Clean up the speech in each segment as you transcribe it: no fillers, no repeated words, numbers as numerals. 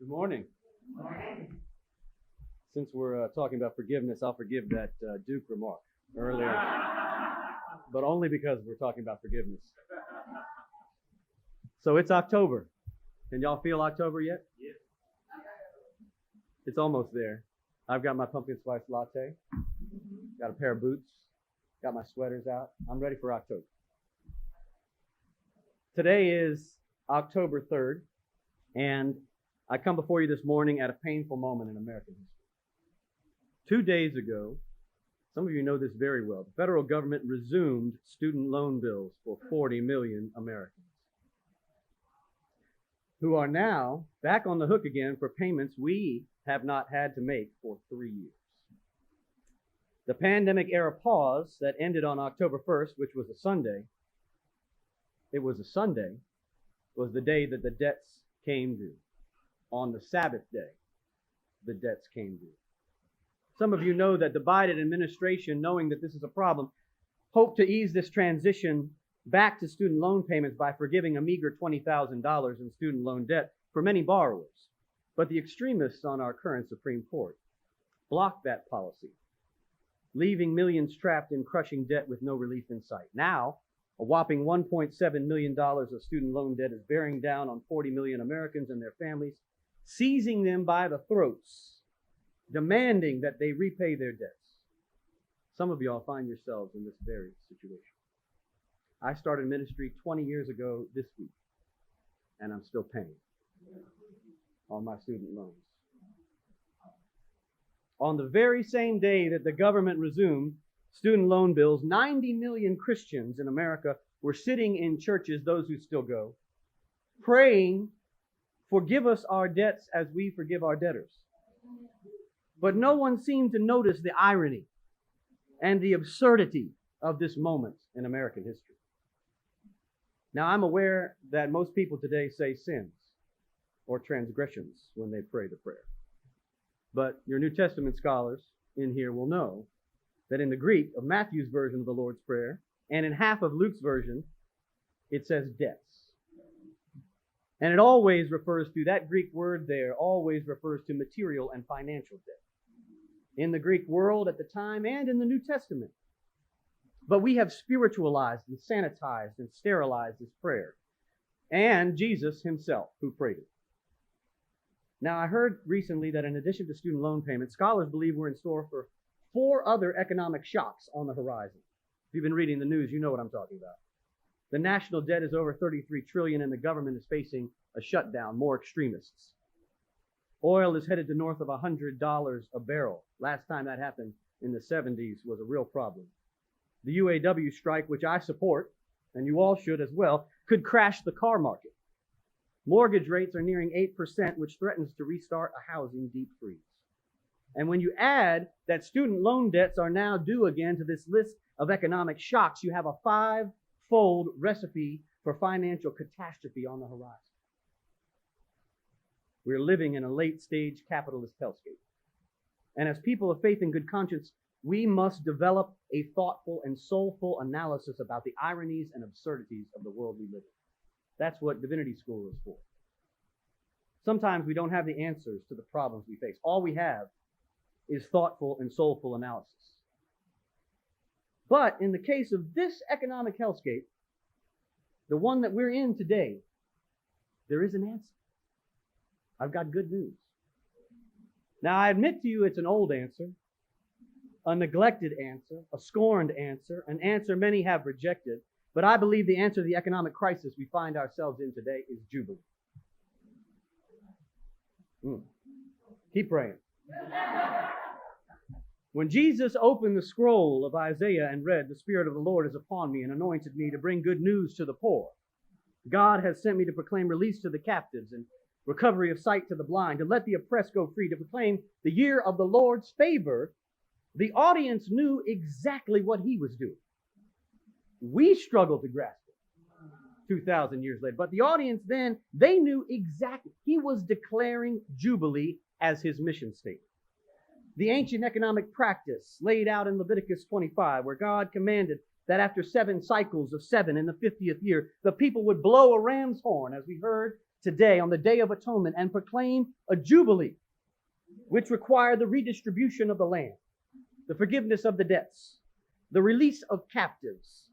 Good morning. Since we're talking about forgiveness, I'll forgive that Duke remark earlier, but only because we're talking about forgiveness. So it's October. Can y'all feel October yet? Yes. It's almost there. I've got my pumpkin spice latte, got a pair of boots, got my sweaters out. I'm ready for October. Today is October 3rd, and I come before you this morning at a painful moment in American history. 2 days ago, some of you know this very well, the federal government resumed student loan bills for 40 million Americans, who are now back on the hook again for payments we have not had to make for 3 years. The pandemic-era pause that ended on October 1st, which was a Sunday, was the day that the debts came due. On the Sabbath day, the debts came due. Some of you know that the Biden administration, knowing that this is a problem, hoped to ease this transition back to student loan payments by forgiving a meager $20,000 in student loan debt for many borrowers. But the extremists on our current Supreme Court blocked that policy, leaving millions trapped in crushing debt with no relief in sight. Now, a whopping $1.7 million of student loan debt is bearing down on 40 million Americans and their families, seizing them by the throats, demanding that they repay their debts. Some of y'all find yourselves in this very situation. I started ministry 20 years ago this week, and I'm still paying on my student loans. On the very same day that the government resumed student loan bills, 90 million Christians in America were sitting in churches, those who still go, praying, "Forgive us our debts as we forgive our debtors." But no one seemed to notice the irony and the absurdity of this moment in American history. Now, I'm aware that most people today say sins or transgressions when they pray the prayer. But your New Testament scholars in here will know that in the Greek of Matthew's version of the Lord's Prayer and in half of Luke's version, it says debts. And it always refers to, that Greek word there always refers to material and financial debt in the Greek world at the time and in the New Testament. But we have spiritualized and sanitized and sterilized this prayer, and Jesus himself who prayed it. Now, I heard recently that in addition to student loan payments, scholars believe we're in store for 4 other economic shocks on the horizon. If you've been reading the news, you know what I'm talking about. The national debt is over $33 trillion, and the government is facing a shutdown, more extremists. Oil is headed to north of $100 a barrel. Last time that happened in the 70s was a real problem. The UAW strike, which I support, and you all should as well, could crash the car market. Mortgage rates are nearing 8%, which threatens to restart a housing deep freeze. And when you add that student loan debts are now due again to this list of economic shocks, you have a 5-fold recipe for financial catastrophe on the horizon. We're living in a late-stage capitalist hellscape. And as people of faith and good conscience, we must develop a thoughtful and soulful analysis about the ironies and absurdities of the world we live in. That's what divinity school is for. Sometimes we don't have the answers to the problems we face. All we have is thoughtful and soulful analysis. But in the case of this economic hellscape, the one that we're in today, there is an answer. I've got good news. Now, I admit to you it's an old answer, a neglected answer, a scorned answer, an answer many have rejected, but I believe the answer to the economic crisis we find ourselves in today is jubilee. Keep praying. When Jesus opened the scroll of Isaiah and read, "The Spirit of the Lord is upon me and anointed me to bring good news to the poor. God has sent me to proclaim release to the captives and recovery of sight to the blind, to let the oppressed go free, to proclaim the year of the Lord's favor," the audience knew exactly what he was doing. We struggle to grasp it 2,000 years later. But the audience then, they knew exactly. He was declaring Jubilee as his mission statement. The ancient economic practice laid out in Leviticus 25, where God commanded that after 7 cycles of 7 in the 50th year, the people would blow a ram's horn, as we heard today on the Day of Atonement and proclaim a jubilee, which required the redistribution of the land, the forgiveness of the debts, the release of captives,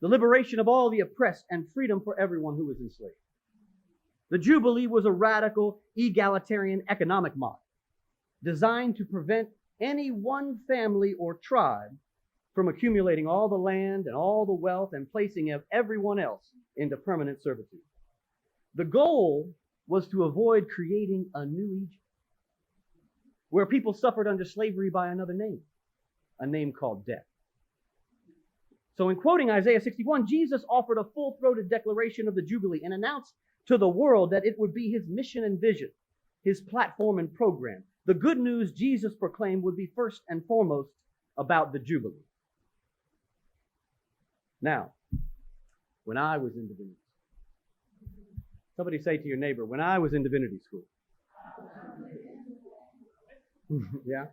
the liberation of all the oppressed, and freedom for everyone who was enslaved. The Jubilee was a radical, egalitarian economic model designed to prevent any one family or tribe from accumulating all the land and all the wealth and placing everyone else into permanent servitude. The goal was to avoid creating a new Egypt, where people suffered under slavery by another name, a name called death. So in quoting Isaiah 61, Jesus offered a full-throated declaration of the Jubilee and announced to the world that it would be his mission and vision, his platform and program. The good news Jesus proclaimed would be first and foremost about the Jubilee. Now, when I was in divinity school, somebody say to your neighbor, when I was in divinity school. Yeah?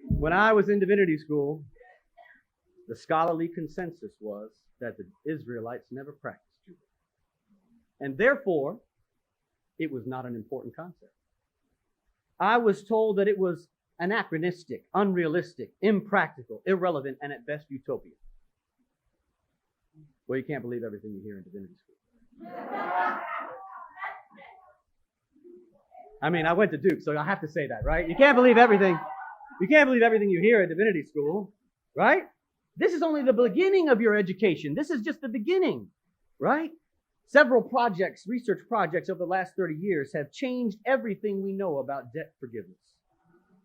When I was in divinity school, the scholarly consensus was that the Israelites never practiced Jubilee. And therefore, it was not an important concept. I was told that it was anachronistic, unrealistic, impractical, irrelevant, and at best utopian. Well, you can't believe everything you hear in divinity school. I mean, I went to Duke, so I have to say that, right? You can't believe everything. You can't believe everything you hear at divinity school, right? This is only the beginning of your education. This is just the beginning, right? Several projects, research projects over the last 30 years have changed everything we know about debt forgiveness.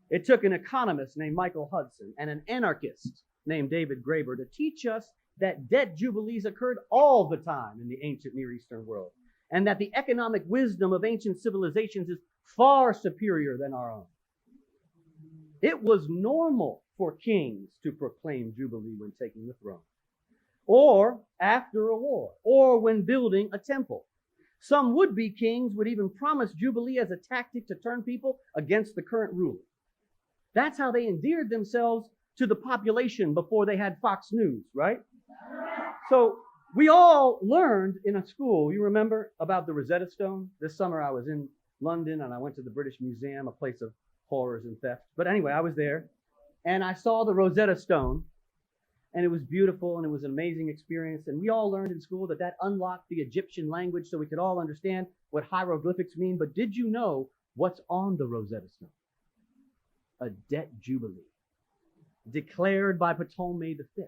It took an economist named Michael Hudson and an anarchist named David Graeber to teach us that debt jubilees occurred all the time in the ancient Near Eastern world, and that the economic wisdom of ancient civilizations is far superior than our own. It was normal for kings to proclaim jubilee when taking the throne, or after a war, or when building a temple. Some would-be kings would even promise jubilee as a tactic to turn people against the current ruler. That's how they endeared themselves to the population before they had Fox News, right? So we all learned in a school, you remember, about the Rosetta Stone? This summer I was in London and I went to the British Museum, a place of horrors and theft. But anyway, I was there and I saw the Rosetta Stone, and it was beautiful and it was an amazing experience. And we all learned in school that unlocked the Egyptian language so we could all understand what hieroglyphics mean. But did you know what's on the Rosetta Stone? A debt jubilee declared by Ptolemy V.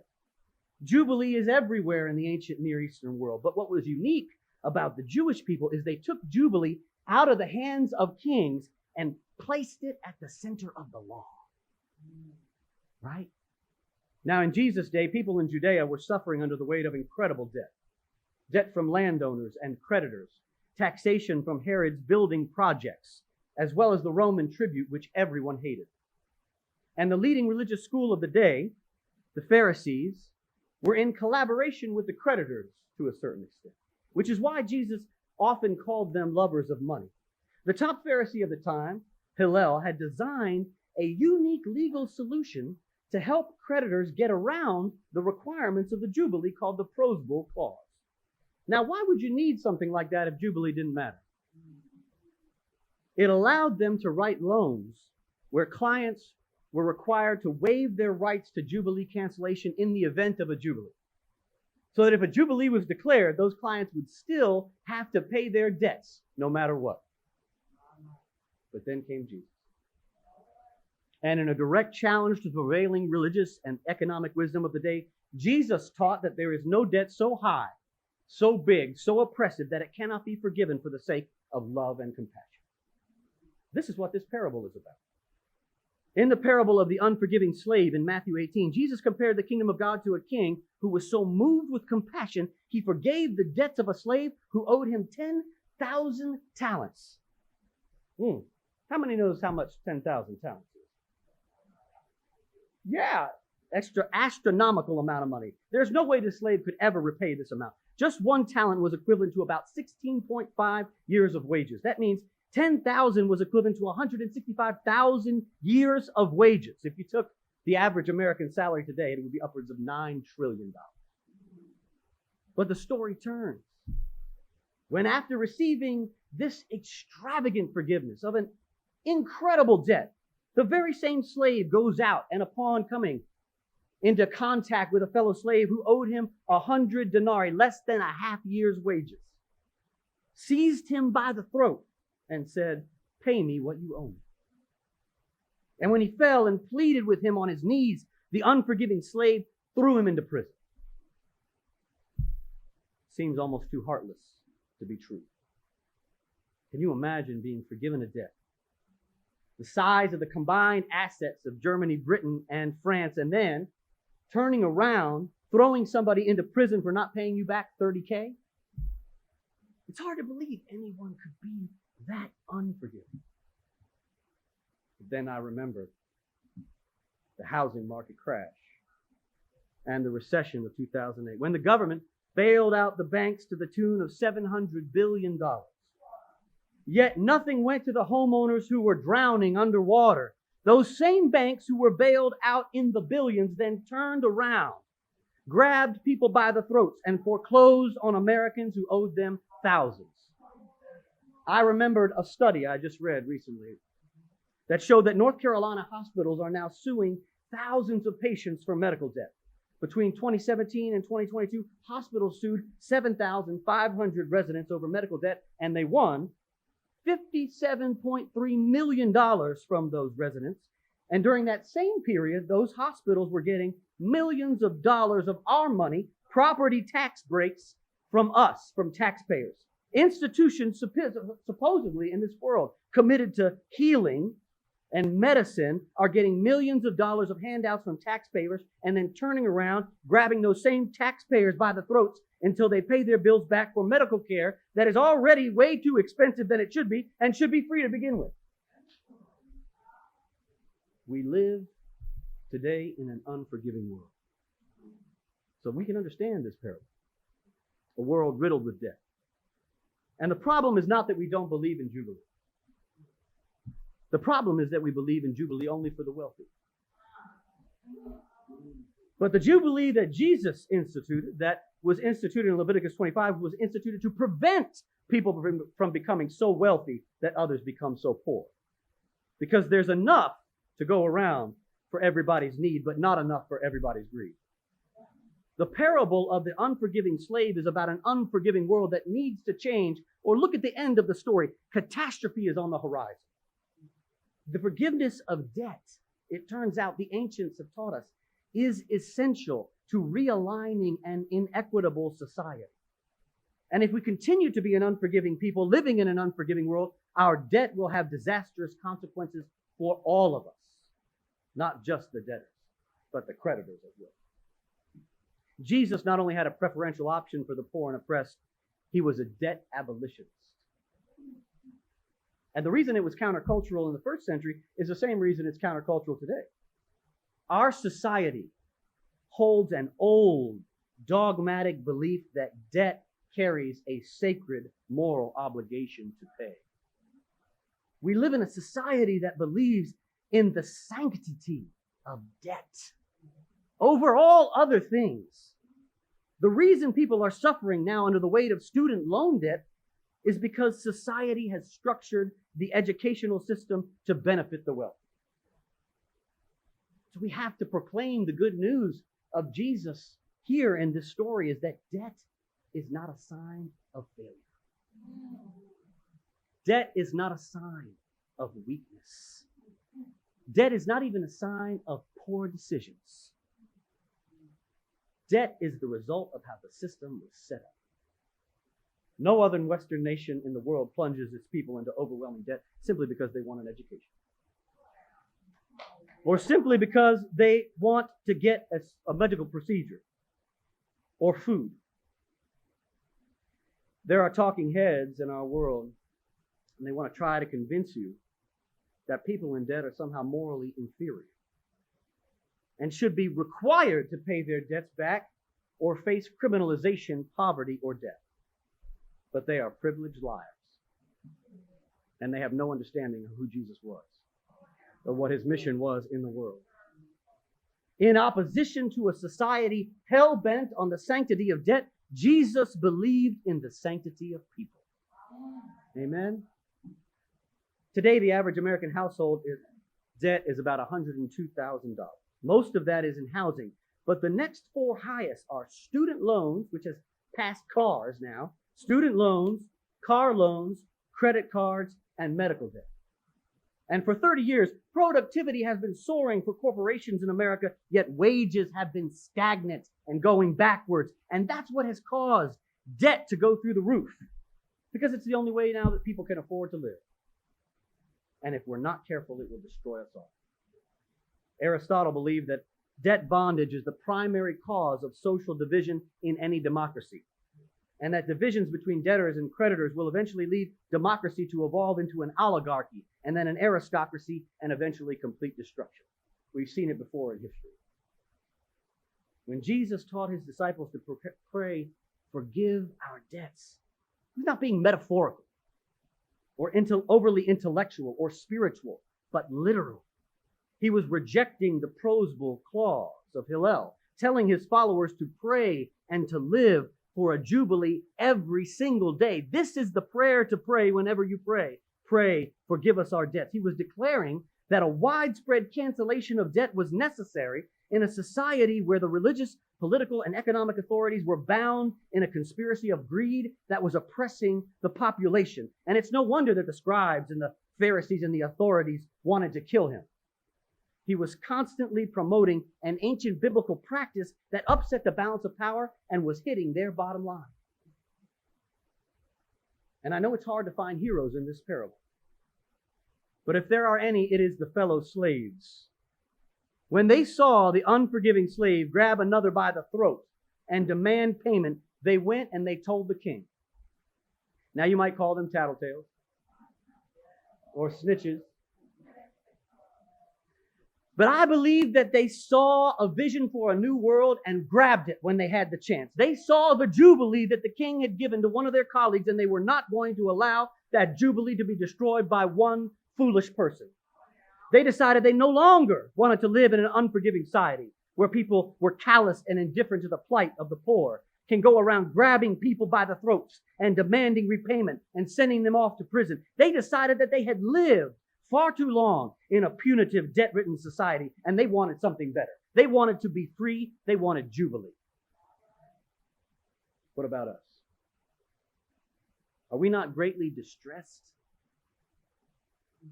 Jubilee is everywhere in the ancient Near Eastern world. But what was unique about the Jewish people is they took jubilee out of the hands of kings and placed it at the center of the law. Right? Now, in Jesus' day, people in Judea were suffering under the weight of incredible debt. Debt from landowners and creditors, taxation from Herod's building projects, as well as the Roman tribute, which everyone hated. And the leading religious school of the day, the Pharisees, were in collaboration with the creditors to a certain extent, which is why Jesus often called them lovers of money. The top Pharisee of the time, Hillel, had designed a unique legal solution to help creditors get around the requirements of the Jubilee called the Prosbul Clause. Now, why would you need something like that if Jubilee didn't matter? It allowed them to write loans where clients were required to waive their rights to Jubilee cancellation in the event of a Jubilee. So that if a Jubilee was declared, those clients would still have to pay their debts no matter what. But then came Jesus. And in a direct challenge to the prevailing religious and economic wisdom of the day, Jesus taught that there is no debt so high, so big, so oppressive that it cannot be forgiven for the sake of love and compassion. This is what this parable is about. In the parable of the unforgiving slave in Matthew 18, Jesus compared the kingdom of God to a king who was so moved with compassion, he forgave the debts of a slave who owed him 10,000 talents. How many knows how much 10,000 talents is? Yeah, astronomical amount of money. There's no way the slave could ever repay this amount. Just one talent was equivalent to about 16.5 years of wages. That means 10,000 was equivalent to 165,000 years of wages. If you took the average American salary today, it would be upwards of $9 trillion. But the story turns. when after receiving this extravagant forgiveness of an incredible debt, the very same slave goes out and upon coming into contact with a fellow slave who owed him 100 denarii, less than a half year's wages, seized him by the throat and said, "Pay me what you owe me." And when he fell and pleaded with him on his knees, the unforgiving slave threw him into prison. Seems almost too heartless to be true. Can you imagine being forgiven a debt the size of the combined assets of Germany, Britain, and France, and then turning around, throwing somebody into prison for not paying you back $30K? It's hard to believe anyone could be that unforgiving. But then I remember the housing market crash and the recession of 2008, when the government bailed out the banks to the tune of $700 billion. Yet nothing went to the homeowners who were drowning underwater. Those same banks who were bailed out in the billions then turned around, grabbed people by the throats, and foreclosed on Americans who owed them thousands. I remembered a study I just read recently that showed that North Carolina hospitals are now suing thousands of patients for medical debt. Between 2017 and 2022, hospitals sued 7,500 residents over medical debt, and they won $57.3 million from those residents. And during that same period, those hospitals were getting millions of dollars of our money, property tax breaks from us, from taxpayers. Institutions supposedly in this world committed to healing and medicine are getting millions of dollars of handouts from taxpayers and then turning around, grabbing those same taxpayers by the throats until they pay their bills back for medical care that is already way too expensive than it should be and should be free to begin with. We live today in an unforgiving world. So we can understand this parable. A world riddled with debt. And the problem is not that we don't believe in Jubilee. The problem is that we believe in Jubilee only for the wealthy. But the Jubilee that Jesus instituted, that was instituted in Leviticus 25, was instituted to prevent people from becoming so wealthy that others become so poor. Because there's enough to go around for everybody's need, but not enough for everybody's greed. The parable of the unforgiving slave is about an unforgiving world that needs to change. Or look at the end of the story. Catastrophe is on the horizon. The forgiveness of debt, it turns out the ancients have taught us, is essential to realigning an inequitable society. And if we continue to be an unforgiving people living in an unforgiving world, our debt will have disastrous consequences for all of us. Not just the debtors, but the creditors as well. Jesus not only had a preferential option for the poor and oppressed, he was a debt abolitionist. And the reason it was countercultural in the first century is the same reason it's countercultural today. Our society holds an old, dogmatic belief that debt carries a sacred moral obligation to pay. We live in a society that believes in the sanctity of debt over all other things. The reason people are suffering now under the weight of student loan debt is because society has structured the educational system to benefit the wealthy. So we have to proclaim the good news of Jesus here in this story is that debt is not a sign of failure. Debt is not a sign of weakness. Debt is not even a sign of poor decisions. Debt is the result of how the system was set up. No other Western nation in the world plunges its people into overwhelming debt simply because they want an education. Or simply because they want to get a medical procedure or food. There are talking heads in our world, and they want to try to convince you that people in debt are somehow morally inferior and should be required to pay their debts back or face criminalization, poverty, or death. But they are privileged liars. And they have no understanding of who Jesus was or what his mission was in the world. In opposition to a society hell-bent on the sanctity of debt, Jesus believed in the sanctity of people. Amen? Today, the average American household debt is about $102,000. Most of that is in housing. But the next four highest are student loans, which has passed cars now, student loans, car loans, credit cards, and medical debt. And for 30 years, productivity has been soaring for corporations in America, yet wages have been stagnant and going backwards. And that's what has caused debt to go through the roof, because it's the only way now that people can afford to live. And if we're not careful, it will destroy us all. Aristotle believed that debt bondage is the primary cause of social division in any democracy, and that divisions between debtors and creditors will eventually lead democracy to evolve into an oligarchy, and then an aristocracy, and eventually complete destruction. We've seen it before in history. When Jesus taught his disciples to pray, forgive our debts, he's not being metaphorical or overly intellectual or spiritual, but literal. He was rejecting the prosbul clause of Hillel, telling his followers to pray and to live for a jubilee every single day. This is the prayer to pray whenever you pray. Pray, forgive us our debts. He was declaring that a widespread cancellation of debt was necessary in a society where the religious, political, and economic authorities were bound in a conspiracy of greed that was oppressing the population. And it's no wonder that the scribes and the Pharisees and the authorities wanted to kill him. He was constantly promoting an ancient biblical practice that upset the balance of power and was hitting their bottom line. And I know it's hard to find heroes in this parable, but if there are any, it is the fellow slaves. When they saw the unforgiving slave grab another by the throat and demand payment, they went and they told the king. Now you might call them tattletales or snitches. But I believe that they saw a vision for a new world and grabbed it when they had the chance. They saw the jubilee that the king had given to one of their colleagues, and they were not going to allow that jubilee to be destroyed by one foolish person. They decided they no longer wanted to live in an unforgiving society where people were callous and indifferent to the plight of the poor, can go around grabbing people by the throats and demanding repayment and sending them off to prison. They decided that they had lived far too long in a punitive, debt-ridden society, and they wanted something better. They wanted to be free. They wanted jubilee. What about us? Are we not greatly distressed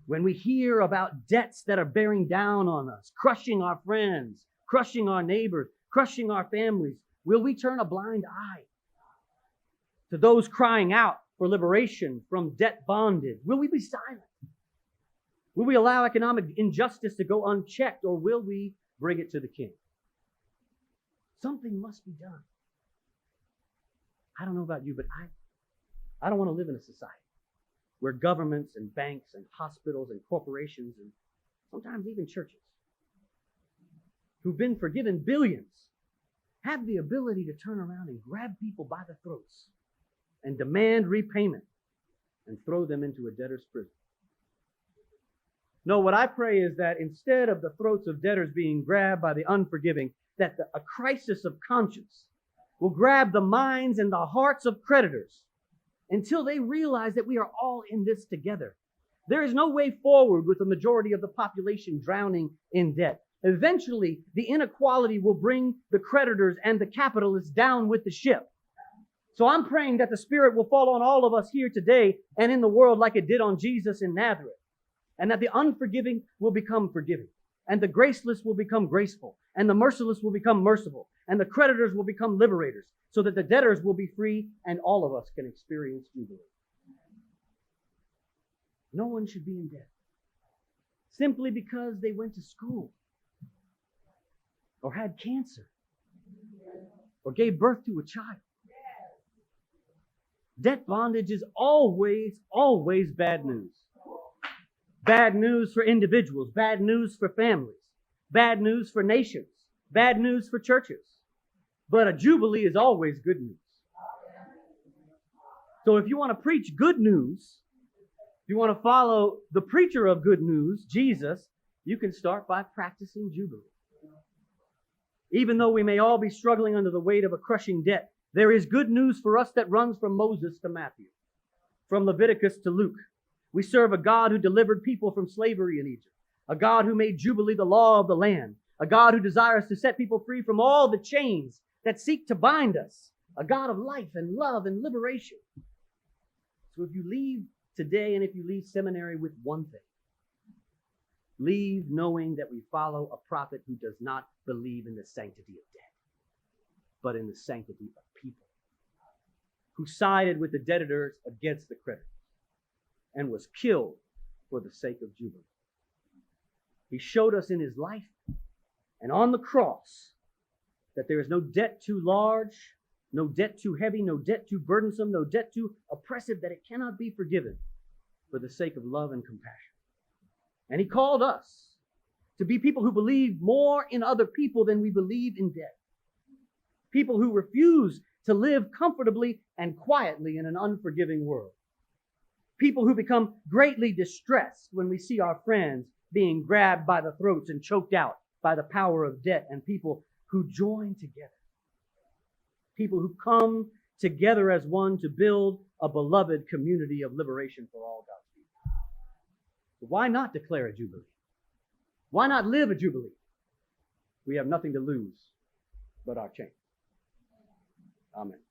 when we hear about debts that are bearing down on us, crushing our friends, crushing our neighbors, crushing our families? Will we turn a blind eye to those crying out for liberation from debt bondage? Will we be silent? Will we allow economic injustice to go unchecked, or will we bring it to the king? Something must be done. I don't know about you, but I don't want to live in a society where governments and banks and hospitals and corporations and sometimes even churches who've been forgiven billions have the ability to turn around and grab people by the throats and demand repayment and throw them into a debtor's prison. No, what I pray is that instead of the throats of debtors being grabbed by the unforgiving, that a crisis of conscience will grab the minds and the hearts of creditors until they realize that we are all in this together. There is no way forward with the majority of the population drowning in debt. Eventually, the inequality will bring the creditors and the capitalists down with the ship. So I'm praying that the Spirit will fall on all of us here today and in the world like it did on Jesus in Nazareth. And that the unforgiving will become forgiving, and the graceless will become graceful, and the merciless will become merciful, and the creditors will become liberators, so that the debtors will be free and all of us can experience jubilee. No one should be in debt simply because they went to school, or had cancer, or gave birth to a child. Debt bondage is always bad news. Bad news for individuals, bad news for families, bad news for nations, bad news for churches. But a jubilee is always good news. So if you want to preach good news, if you want to follow the preacher of good news, Jesus, you can start by practicing jubilee. Even though we may all be struggling under the weight of a crushing debt, there is good news for us that runs from Moses to Matthew. from Leviticus to Luke. We serve a God who delivered people from slavery in Egypt, a God who made Jubilee the law of the land, a God who desires to set people free from all the chains that seek to bind us, a God of life and love and liberation. So if you leave today and if you leave seminary with one thing, leave knowing that we follow a prophet who does not believe in the sanctity of death, but in the sanctity of people, who sided with the debtors against the creditors and was killed for the sake of Jubilee. He showed us in his life and on the cross that there is no debt too large, no debt too heavy, no debt too burdensome, no debt too oppressive that it cannot be forgiven for the sake of love and compassion. And he called us to be people who believe more in other people than we believe in death. People who refuse to live comfortably and quietly in an unforgiving world. People who become greatly distressed when we see our friends being grabbed by the throats and choked out by the power of debt, and people who join together. People who come together as one to build a beloved community of liberation for all God's people. So why not declare a Jubilee? Why not live a Jubilee? We have nothing to lose but our chains. Amen.